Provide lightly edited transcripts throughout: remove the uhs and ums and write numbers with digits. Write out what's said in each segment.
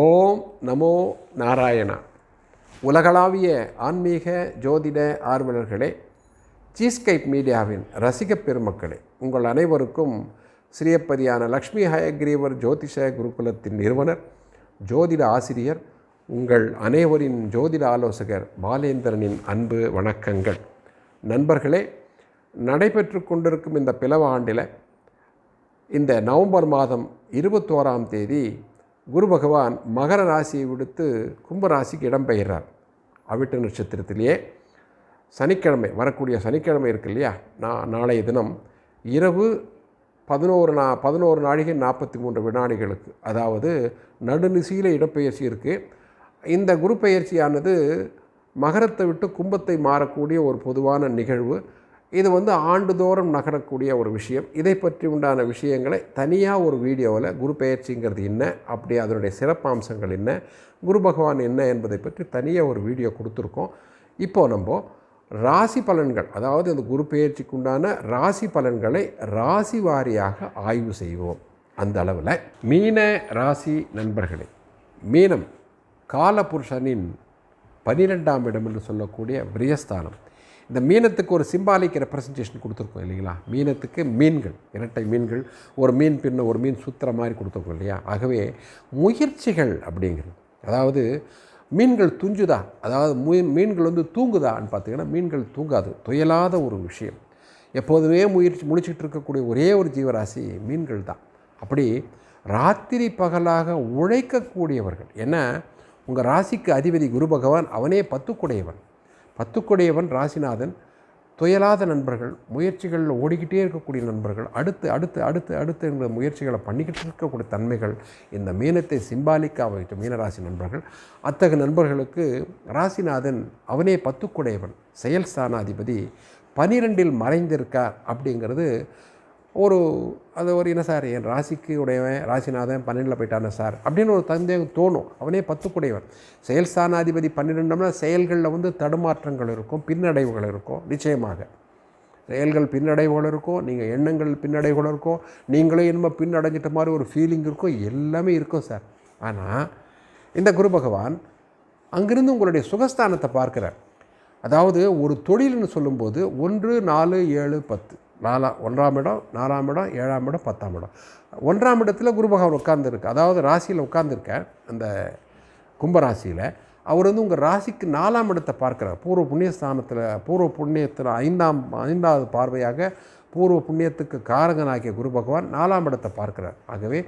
ஓம் நமோ நாராயணா. உலகளாவிய ஆன்மீக ஜோதிட ஆர்வலர்களே, சீஸ்கைப் மீடியாவின் ரசிக பெருமக்களே, உங்கள் அனைவருக்கும் ஸ்ரீயப்பதியான லக்ஷ்மி ஹயக்ரீவர் ஜோதிஷ குருகுலத்தின் நிறுவனர், ஜோதிட ஆசிரியர், உங்கள் அனைவரின் ஜோதிட ஆலோசகர் பாலேந்திரனின் அன்பு வணக்கங்கள். நண்பர்களே, நடைபெற்று கொண்டிருக்கும் இந்த பிளவ ஆண்டில் இந்த நவம்பர் மாதம் 21ஆம் தேதி குரு பகவான் மகர ராசியை விடுத்து கும்பராசிக்கு இடம்பெயர்றார். அவிட்ட நட்சத்திரத்திலேயே சனிக்கிழமை, வரக்கூடிய சனிக்கிழமை இருக்கு இல்லையா, நாளைய தினம் இரவு 11 நாழிகை 43 வினாடிகளுக்கு, அதாவது நடுநிசையில் இடப்பெயர்ச்சி இருக்குது. இந்த குரு பெயர்ச்சியானது மகரத்தை விட்டு கும்பத்தை மாறக்கூடிய ஒரு பொதுவான நிகழ்வு. இது ஆண்டுதோறும் நகரக்கூடிய ஒரு விஷயம். இதை பற்றி உண்டான விஷயங்களை தனியாக ஒரு வீடியோவில் குரு பெயர்ச்சிங்கிறது என்ன, அப்படி அதனுடைய சிறப்பம்சங்கள் என்ன, குரு பகவான் என்ன என்பதை பற்றி தனியாக ஒரு வீடியோ கொடுத்துருக்கோம். இப்போது நம்ம ராசி பலன்கள், அதாவது அந்த குரு பெயர்ச்சிக்கு உண்டான ராசி பலன்களை ராசி வாரியாக ஆய்வு செய்வோம். அந்த அளவில் மீன ராசி நண்பர்களே, மீனம் காலபுருஷனின் 12ஆம் இடம் என்று சொல்லக்கூடிய பிரியஸ்தானம். இந்த மீனத்துக்கு ஒரு சிம்பாலிக் ரெப்ரசன்டேஷன் கொடுத்துருக்கோம் இல்லைங்களா. மீனத்துக்கு மீன்கள், இரட்டை மீன்கள், ஒரு மீன் பின்ன ஒரு மீன் சுற்றுற மாதிரி கொடுத்துருக்கோம் இல்லையா. ஆகவே முயற்சிகள் அப்படிங்கிறது, அதாவது மீன்கள் துஞ்சுதா, அதாவது மீன்கள் தூங்குதான்னு பார்த்தீங்கன்னா மீன்கள் தூங்காது. துயலாத ஒரு விஷயம். எப்போதுமே முடிச்சுட்டு இருக்கக்கூடிய ஒரே ஒரு ஜீவராசி மீன்கள் தான். அப்படி ராத்திரி பகலாக உழைக்கக்கூடியவர்கள். ஏன்னா உங்கள் ராசிக்கு அதிபதி குரு பகவான், அவனே 10 ராசிநாதன். துயலாத நண்பர்கள், முயற்சிகளில் ஓடிக்கிட்டே இருக்கக்கூடிய நண்பர்கள், அடுத்து அடுத்து அடுத்து அடுத்து என்ற முயற்சிகளை பண்ணிக்கிட்டு இருக்கக்கூடிய தன்மைகள் இந்த மீனத்தை சிம்பாலிக்காக வைத்த மீனராசி நண்பர்கள். அத்தகைய நண்பர்களுக்கு ராசிநாதன் அவனே 10 செயல் ஸ்தானாதிபதி 12இல் மறைந்திருக்கார். அப்படிங்கிறது அது ஒரு என்ன சார், என் ராசிக்கு உடையவன் ராசிநாதன் 12இல் போயிட்டான சார் அப்படின்னு ஒரு சந்தேகம் தோணும். அவனே 10 செயல் ஸ்தானாதிபதி 12ம்னா செயல்களில் தடுமாற்றங்கள் இருக்கும், பின்னடைவுகள் இருக்கும். நிச்சயமாக செயல்கள் பின்னடைவுகள் இருக்கும், நீங்கள் எண்ணங்கள் பின்னடைவுகள் இருக்கும், நீங்களே என்னமோ பின்னடைஞ்சிட்ட மாதிரி ஒரு ஃபீலிங் இருக்கும், எல்லாமே இருக்கும் சார். ஆனால் இந்த குரு பகவான் அங்கிருந்து உங்களுடைய சுகஸ்தானத்தை பார்க்குறார். அதாவது ஒரு தொழில்னு சொல்லும்போது 1, 4, 7, 10, 1ஆம் இடம், 4ஆம் இடம், 7ஆம் இடம், 10ஆம் இடம். 1ஆம் இடத்துல குரு பகவான் உட்கார்ந்துருக்கு, அதாவது ராசியில் உட்கார்ந்துருக்கார். அந்த கும்பராசியில் அவர் உங்கள் ராசிக்கு 4ஆம் இடத்தை பார்க்குறார். பூர்வ புண்ணியத்தில் 5வது பார்வையாக பூர்வ புண்ணியத்துக்கு காரகனாகிய குரு பகவான் 4ஆம் இடத்தை பார்க்குறார். ஆகவே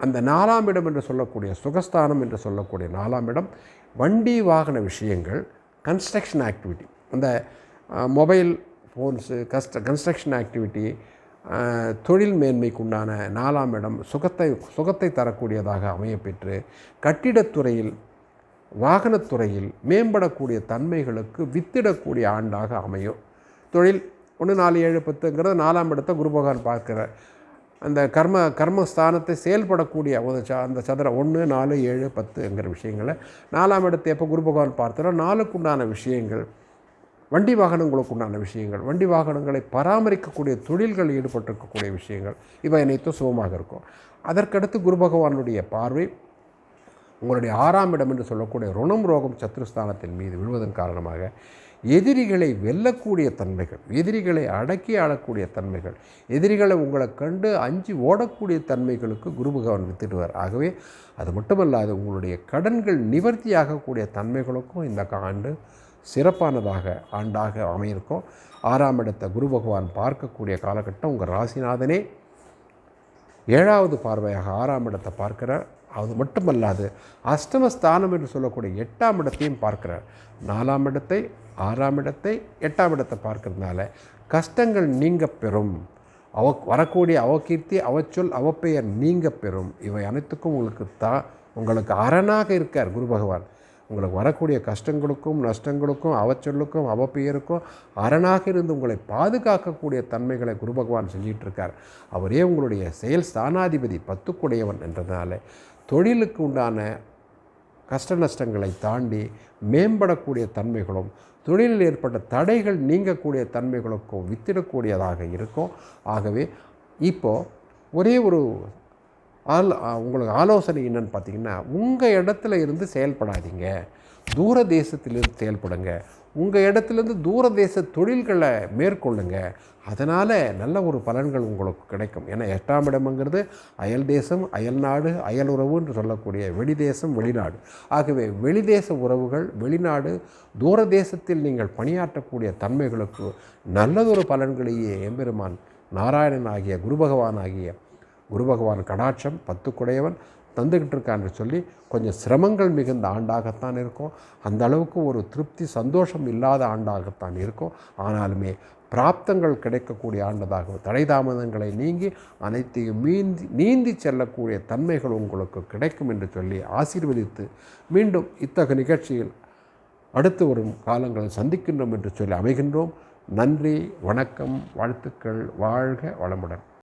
அந்த 4ஆம் இடம் என்று சொல்லக்கூடிய சுகஸ்தானம் என்று சொல்லக்கூடிய 4ஆம் இடம் வண்டி வாகன விஷயங்கள், கன்ஸ்ட்ரக்ஷன் ஆக்டிவிட்டி, அந்த மொபைல் ஃபோன்ஸு, கன்ஸ்ட்ரக்ஷன் ஆக்டிவிட்டி, தொழில் மேன்மைக்கு உண்டான 4ஆம் இடம் சுகத்தை தரக்கூடியதாக அமையப்பெற்று கட்டிடத்துறையில், வாகனத்துறையில் மேம்படக்கூடிய தன்மைகளுக்கு வித்திடக்கூடிய ஆண்டாக அமையும். தொழில் 1, 4, 7, 10ங்கிறது 4ஆம் இடத்தை குரு பகவான் பார்க்கிறார். அந்த கர்மஸ்தானத்தை செயல்படக்கூடிய அந்த சதுரம் 1, 4, 7, 10ங்கிற விஷயங்களை 4ஆம் இடத்தை எப்போ குரு பகவான் பார்த்தாரோ 4க்கு உண்டான விஷயங்கள், வண்டி வாகனங்களுக்கு உண்டான விஷயங்கள், வண்டி வாகனங்களை பராமரிக்கக்கூடிய தொழில்களில் ஈடுபட்டிருக்கக்கூடிய விஷயங்கள், இவை அனைத்தும் சுகமாக இருக்கும். அதற்கடுத்து குரு பகவானுடைய பார்வை உங்களுடைய 6ஆம் இடம் என்று சொல்லக்கூடிய ருணம் ரோகம் சத்ருஸ்தானத்தின் மீது விழுவதன் காரணமாக எதிரிகளை வெல்லக்கூடிய தன்மைகள், எதிரிகளை அடக்கி ஆளக்கூடிய தன்மைகள், எதிரிகளை உங்களை கண்டு அஞ்சி ஓடக்கூடிய தன்மைகளுக்கு குரு பகவான் வித்துடுவார். ஆகவே அது மட்டுமல்லாது உங்களுடைய கடன்கள் நிவர்த்தியாகக்கூடிய தன்மைகளுக்கும் இந்த ஆண்டு சிறப்பானதாக ஆண்டாக அமையிருக்கும். 6ஆம் இடத்தை குரு பகவான் பார்க்கக்கூடிய காலகட்டம். உங்கள் ராசிநாதனே 7வது பார்வையாக 6ஆம் இடத்தை பார்க்கிறார். அது மட்டுமல்லாது அஷ்டமஸ்தானம் என்று சொல்லக்கூடிய 8ஆம் இடத்தையும் பார்க்கிறார். 4ஆம் இடத்தை, 6ஆம் இடத்தை, 8ஆம் இடத்தை பார்க்கறதுனால கஷ்டங்கள் நீங்க பெறும். வரக்கூடிய அவகீர்த்தி, அவச்சொல், அவப்பெயர் நீங்க பெறும். இவை அனைத்துக்கும் உங்களுக்கு அரணாக இருக்கார் குரு பகவான். உங்களுக்கு வரக்கூடிய கஷ்டங்களுக்கும் நஷ்டங்களுக்கும் அவச்சொல்லுக்கும் அவப்பெயருக்கும் அரணாக இருந்து உங்களை பாதுகாக்கக்கூடிய தன்மைகளை குரு பகவான் செஞ்சிகிட்டு இருக்கார். அவரே உங்களுடைய செயல் ஸ்தானாதிபதி 10 என்றதுனால தொழிலுக்கு உண்டான கஷ்ட நஷ்டங்களை தாண்டி மேம்படக்கூடிய தன்மைகளும், தொழிலில் ஏற்பட்ட தடைகள் நீங்கக்கூடிய தன்மைகளுக்கும் வித்திடக்கூடியதாக இருக்கும். ஆகவே இப்போது ஒரே ஒரு உங்களுக்கு ஆலோசனை என்னென்னு பார்த்தீங்கன்னா, உங்கள் இடத்துல இருந்து செயல்படாதீங்க, தூர தேசத்திலிருந்து செயல்படுங்க. உங்கள் இடத்துலேருந்து தூர தேச தொழில்களை மேற்கொள்ளுங்க. அதனால் நல்ல ஒரு பலன்கள் உங்களுக்கு கிடைக்கும். ஏன்னா 8ஆம் இடம்ங்கிறது அயல் தேசம், அயல் நாடு, அயல் உறவு என்று சொல்லக்கூடிய வெளிதேசம், வெளிநாடு. ஆகவே வெளிதேச உறவுகள், வெளிநாடு, தூர தேசத்தில் நீங்கள் பணியாற்றக்கூடிய தன்மைகளுக்கு நல்லதொரு பலன்களையே எம்பெருமான் நாராயணன் ஆகிய குரு பகவான் கடாட்சம் 10 குடையவன் தந்துக்கிட்டு இருக்கான்னு சொல்லி கொஞ்சம் சிரமங்கள் மிகுந்த ஆண்டாகத்தான் இருக்கும். அந்த அளவுக்கு ஒரு திருப்தி சந்தோஷம் இல்லாத ஆண்டாகத்தான் இருக்கும். ஆனாலுமே பிராப்தங்கள் கிடைக்கக்கூடிய ஆண்டதாகவும் தடை தாமதங்களை நீங்கி அனைத்தையும் நீந்தி செல்லக்கூடிய தன்மைகள் உங்களுக்கு கிடைக்கும் என்று சொல்லி ஆசீர்வதித்து மீண்டும் இத்தகைய நிகழ்ச்சியில் அடுத்து வரும் காலங்களில் சந்திக்கின்றோம் என்று சொல்லி அமைகின்றோம். நன்றி, வணக்கம், வாழ்த்துக்கள், வாழ்க வளமுடன்.